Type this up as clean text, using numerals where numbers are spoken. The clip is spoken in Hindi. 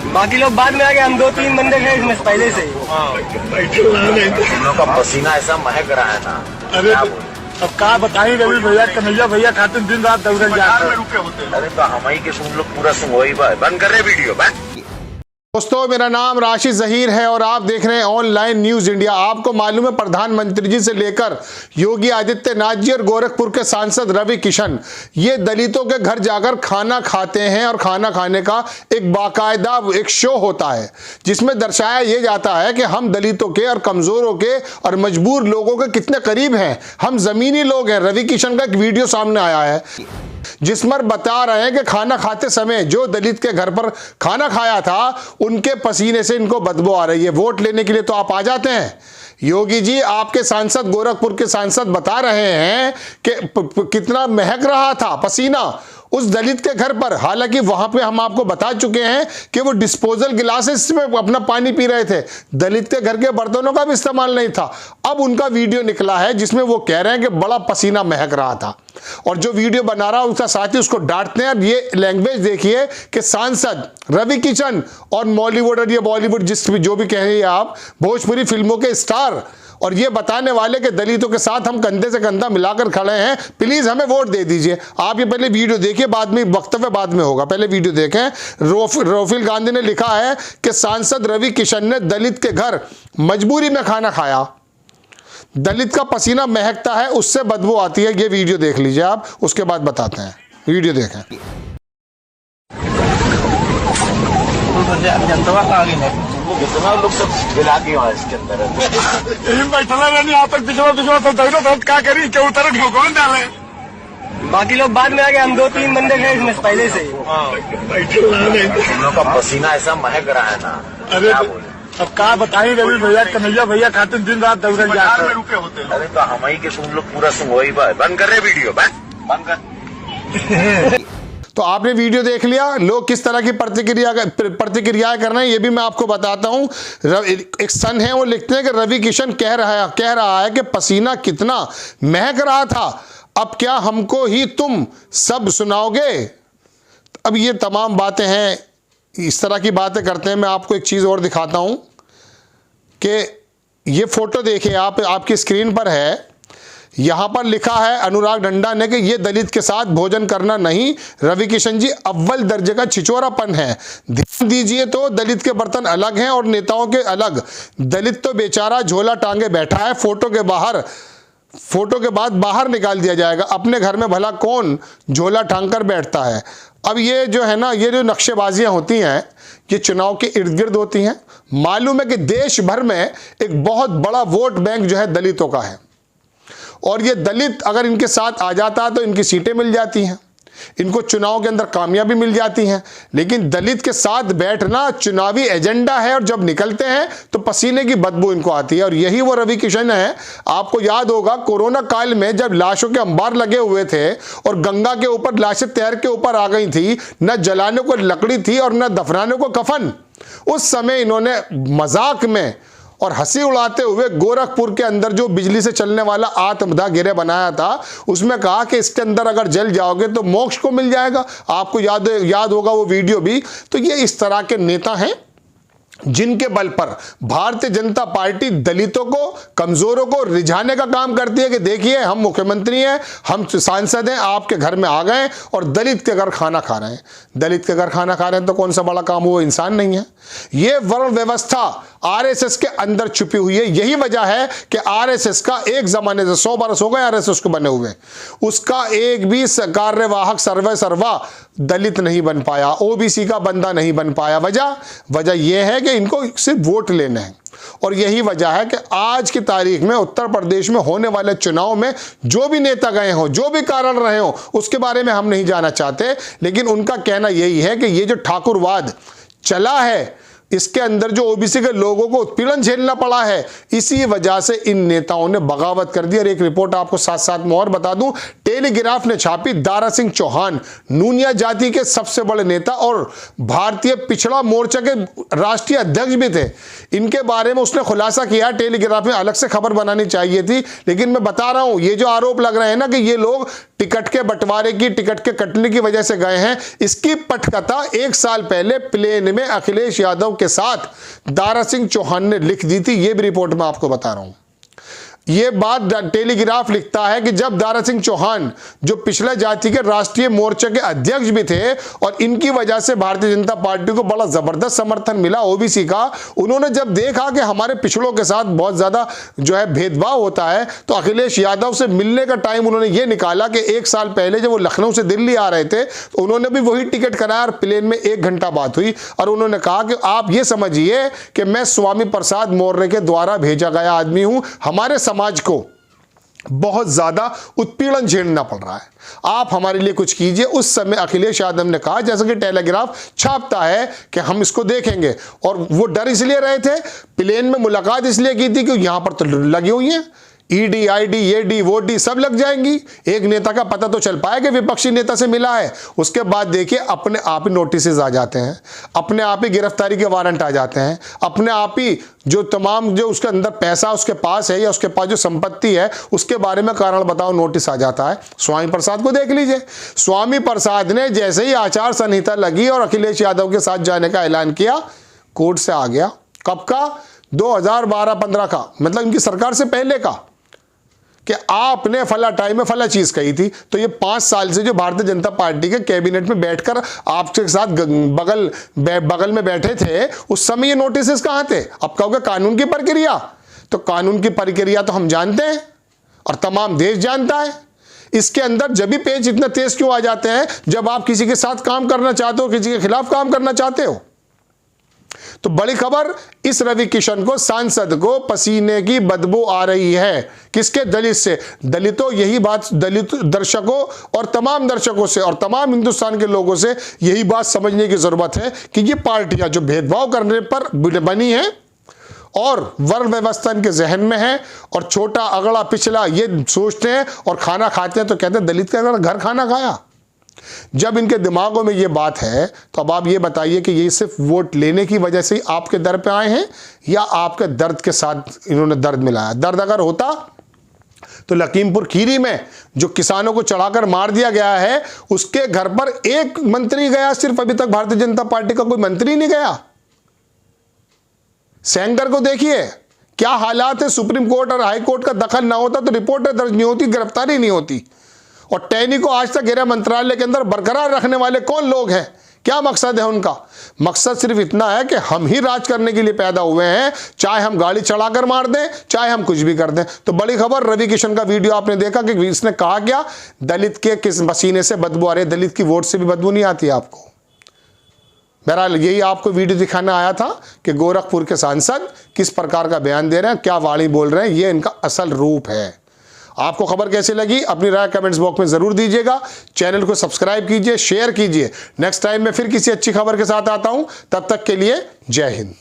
बाकी लोग बाद में आ गए, हम 2-3 बंदे थे इसमें पहले से ही। तीनों का पसीना ऐसा महक रहा है ना। अरे अब कहा बताई रवि भैया कन्हैया भैया खातिर दिन रात दौड़े जाते हैं। अरे तो हम ही के सुन लोग पूरा सुन वही बंद कर रहे वीडियो बंद। दोस्तों, मेरा नाम राशिद जहीर है और आप देख रहे हैं ऑनलाइन न्यूज इंडिया। आपको मालूम है, प्रधानमंत्री जी से लेकर योगी आदित्यनाथ जी और गोरखपुर के सांसद रवि किशन ये दलितों के घर जाकर खाना खाते हैं और खाना खाने का एक बाकायदा एक शो होता है जिसमें दर्शाया यह जाता है कि हम दलितों के और कमजोरों के और मजबूर लोगों के कितने करीब हैं, हम जमीनी लोग हैं। रवि किशन का एक वीडियो सामने आया है जिसमें बता रहे हैं कि खाना खाते समय जो दलित के घर पर खाना खाया था उनके पसीने से इनको बदबू आ रही है। वोट लेने के लिए तो आप आ जाते हैं। योगी जी, आपके सांसद, गोरखपुर के सांसद बता रहे हैं कि कितना महक रहा था पसीना उस दलित के घर पर। हालांकि वहां पे हम आपको बता चुके हैं कि वो डिस्पोजल गिलासेस में अपना पानी पी रहे थे, दलित के घर के बर्तनों का भी इस्तेमाल नहीं था। अब उनका वीडियो निकला है जिसमें वो कह रहे हैं कि बड़ा पसीना महक रहा था और जो वीडियो बना रहा है उसका साथी उसको डांटते हैं। ये लैंग्वेज देखिए कि सांसद रवि किशन और बॉलीवुड और ये बॉलीवुड जो भी कह रहे हैं आप, भोजपुरी फिल्मों के स्टार और ये बताने वाले कि दलितों के साथ हम कंधे से कंधा मिलाकर खड़े हैं, प्लीज हमें वोट दे दीजिए। आप ये पहले वीडियो देखिए, बाद में वक्तव्य बाद में होगा, पहले वीडियो देखें। रोफिल गांधी ने लिखा है कि सांसद रवि किशन ने दलित के घर मजबूरी में खाना खाया, दलित का पसीना महकता है, उससे बदबू आती है। ये वीडियो देख लीजिए आप, उसके बाद बताते हैं। वीडियो देखें। कितना लोग सब मिला के वहाँ इसके अंदर यहाँ तक दिखवा तो दौड़ो क्या करी क्या उतर कौन डाले। बाकी लोग बाद में आ गए, हम 2-3 बंदे थे इसमें पहले से ही। तीनों का पसीना ऐसा महक रहा है ना। अरे अब कहा बताई रवि भैया कन्हैया भैया खातिर दिन रात दौड़े जाते हैं। अरे तो हम ही के सुन लोग पूरा सुन वही बंद कर रहे वीडियो बंद कर। तो आपने वीडियो देख लिया, लोग किस तरह की प्रतिक्रियाएं कर रहे हैं ये भी मैं आपको बताता हूं। एक सन है, वो लिखते हैं कि रवि किशन कह रहा है कि पसीना कितना महक रहा था, अब क्या हमको ही तुम सब सुनाओगे। अब ये तमाम बातें हैं, इस तरह की बातें करते हैं। मैं आपको एक चीज़ और दिखाता हूं कि ये फोटो देखिए आप, आपकी स्क्रीन पर है। यहां पर लिखा है अनुराग ढंडा ने कि ये दलित के साथ भोजन करना नहीं, रवि किशन जी अव्वल दर्जे का छिछोरापन है। ध्यान दीजिए तो दलित के बर्तन अलग हैं और नेताओं के अलग। दलित तो बेचारा झोला टांगे बैठा है, फोटो के बाद बाहर निकाल दिया जाएगा। अपने घर में भला कौन झोला टांग कर बैठता है। अब ये जो है ना, ये जो नक्शेबाजियां होती हैं ये चुनाव के इर्द गिर्द होती हैं। मालूम है कि देश भर में एक बहुत बड़ा वोट बैंक जो है दलितों का है और ये दलित अगर इनके साथ आ जाता है तो इनकी सीटें मिल जाती हैं, इनको चुनाव के अंदर कामयाबी मिल जाती हैं। लेकिन दलित के साथ बैठना चुनावी एजेंडा है और जब निकलते हैं तो पसीने की बदबू इनको आती है। और यही वो रवि किशन है। आपको याद होगा कोरोना काल में जब लाशों के अंबार लगे हुए थे और गंगा के ऊपर लाशें तैर के ऊपर आ गई थी, न जलाने को लकड़ी थी और न दफनाने को कफन, उस समय इन्होंने मजाक में और हंसी उड़ाते हुए गोरखपुर के अंदर जो बिजली से चलने वाला आत्मदाह गिरह बनाया था उसमें कहा कि इसके अंदर अगर जल जाओगे तो मोक्ष को मिल जाएगा। आपको याद होगा वो वीडियो भी। तो ये इस तरह के नेता हैं जिनके बल पर भारतीय जनता पार्टी दलितों को, कमजोरों को रिझाने का काम करती है कि देखिए हम मुख्यमंत्री हैं, हम सांसद हैं, आपके घर में आ गए और दलित के घर खाना खा रहे हैं। दलित के घर खाना खा रहे हैं तो कौन सा बड़ा काम, वो इंसान नहीं है। ये वर्ण व्यवस्था आरएसएस के अंदर छुपी हुई है। यही वजह है कि आरएसएस का एक जमाने से 100 बरस हो गए आरएसएस को बने हुए, उसका एक भी कार्यवाहक सर्वा दलित नहीं बन पाया, ओबीसी का बंदा नहीं बन पाया। वजह यह है कि इनको सिर्फ वोट लेने हैं। और यही वजह है कि आज की तारीख में उत्तर प्रदेश में होने वाले चुनाव में जो भी नेता गए हों, जो भी कारण रहे हों, उसके बारे में हम नहीं जानना चाहते। लेकिन उनका कहना यही है कि ये जो ठाकुरवाद चला है इसके अंदर जो ओबीसी के लोगों को उत्पीड़न झेलना पड़ा है, इसी वजह से इन नेताओं ने बगावत कर दी। और एक रिपोर्ट आपको साथ साथ में और बता दूं, टेलीग्राफ ने छापी, दारा सिंह चौहान नूनिया जाति के सबसे बड़े नेता और भारतीय पिछड़ा मोर्चा के राष्ट्रीय अध्यक्ष भी थे। इनके बारे में उसने खुलासा किया। टेलीग्राफ में अलग से खबर बनानी चाहिए थी, लेकिन मैं बता रहा हूं, ये जो आरोप लग रहे हैं ना कि ये लोग टिकट के बंटवारे की, टिकट के कटने की वजह से गए हैं, इसकी पटकथा 1 साल पहले प्लेन में अखिलेश यादव के साथ दारा सिंह चौहान ने लिख दी थी। यह भी रिपोर्ट में आपको बता रहा हूं। यह बात टेलीग्राफ लिखता है कि जब दारा सिंह चौहान जो पिछड़ा जाति के राष्ट्रीय मोर्चे के अध्यक्ष भी थे और इनकी वजह से भारतीय जनता पार्टी को बड़ा जबरदस्त समर्थन मिला ओबीसी का, उन्होंने जब देखा कि हमारे पिछड़ों के साथ बहुत ज्यादा जो है भेदभाव होता है, तो अखिलेश यादव से मिलने का टाइम उन्होंने ये निकाला कि 1 साल पहले जब वो लखनऊ से दिल्ली आ रहे थे तो उन्होंने भी वही टिकट कराया और प्लेन में 1 घंटा बात हुई और उन्होंने कहा कि आप ये समझिए कि मैं स्वामी प्रसाद मौर्य के द्वारा भेजा गया आदमी हूं, हमारे समाज को बहुत ज्यादा उत्पीड़न झेलना पड़ रहा है, आप हमारे लिए कुछ कीजिए। उस समय अखिलेश यादव ने कहा, जैसा कि टेलीग्राफ छापता है, कि हम इसको देखेंगे। और वो डर इसलिए रहे थे, प्लेन में मुलाकात इसलिए की थी कि यहां पर तो लगी हुई है ईडी, आईडी, ये डी, वो डी सब लग जाएंगी। एक नेता का पता तो चल पाया कि विपक्षी नेता से मिला है, उसके बाद देखिए अपने आप ही नोटिसेज आ जाते हैं, अपने आप ही गिरफ्तारी के वारंट आ जाते हैं, अपने आप ही जो तमाम जो उसके अंदर पैसा उसके पास है या उसके पास जो संपत्ति है उसके बारे में कारण बताओ नोटिस आ जाता है। स्वामी प्रसाद को देख लीजिए, स्वामी प्रसाद ने जैसे ही आचार संहिता लगी और अखिलेश यादव के साथ जाने का ऐलान किया, कोर्ट से आ गया। कब का? 2012-15 का, मतलब इनकी सरकार से पहले का, कि आपने फला टाइम में फला चीज कही थी। तो ये 5 साल से जो भारतीय जनता पार्टी के कैबिनेट में बैठकर आपके साथ बगल में बैठे थे, उस समय ये नोटिस कहां थे? अब कहोगे कानून की प्रक्रिया, तो कानून की प्रक्रिया तो हम जानते हैं और तमाम देश जानता है। इसके अंदर जब भी पेच इतना तेज क्यों आ जाते हैं? जब आप किसी के साथ काम करना चाहते हो, किसी के खिलाफ काम करना चाहते हो। तो बड़ी खबर, इस रवि किशन को, सांसद को पसीने की बदबू आ रही है। किसके? दलित से। दलितों, यही बात दलित दर्शकों और तमाम दर्शकों से और तमाम हिंदुस्तान के लोगों से यही बात समझने की जरूरत है कि ये पार्टियां जो भेदभाव करने पर बनी हैं और वर्ण व्यवस्था इनके जहन में है और छोटा अगड़ा पिछला ये सोचते हैं और खाना खाते हैं तो कहते हैं दलित का घर खाना खाया। जब इनके दिमागों में ये बात है, तो अब आप ये बताइए कि ये सिर्फ वोट लेने की वजह से ही आपके दर पे आए हैं या आपके दर्द के साथ इन्होंने दर्द मिलाया? दर्द अगर होता तो लखीमपुर खीरी में जो किसानों को चढ़ाकर मार दिया गया है, उसके घर पर एक मंत्री गया सिर्फ, अभी तक भारतीय जनता पार्टी का कोई मंत्री नहीं गया। सेंगर को देखिए क्या हालात है, सुप्रीम कोर्ट और हाई कोर्ट का दखल ना होता तो रिपोर्ट दर्ज नहीं होती, गिरफ्तारी नहीं होती। और टैनी को आज तक गृह मंत्रालय के अंदर बरकरार रखने वाले कौन लोग हैं? क्या मकसद है उनका? मकसद सिर्फ इतना है कि हम ही राज करने के लिए पैदा हुए हैं, चाहे हम गाड़ी चढ़ाकर मार दें, चाहे हम कुछ भी कर दें। तो बड़ी खबर, रवि किशन का वीडियो आपने देखा कि इसने कहा क्या, दलित के किस पसीने से बदबू आ रही है, दलित की वोट से भी बदबू नहीं आती आपको। बहरहाल यही आपको वीडियो दिखाना आया था कि गोरखपुर के सांसद किस प्रकार का बयान दे रहे हैं, क्या वाणी बोल रहे हैं, ये इनका असल रूप है। आपको खबर कैसी लगी अपनी राय कमेंट्स बॉक्स में जरूर दीजिएगा। चैनल को सब्सक्राइब कीजिए, शेयर कीजिए। नेक्स्ट टाइम मैं फिर किसी अच्छी खबर के साथ आता हूं, तब तक के लिए जय हिंद।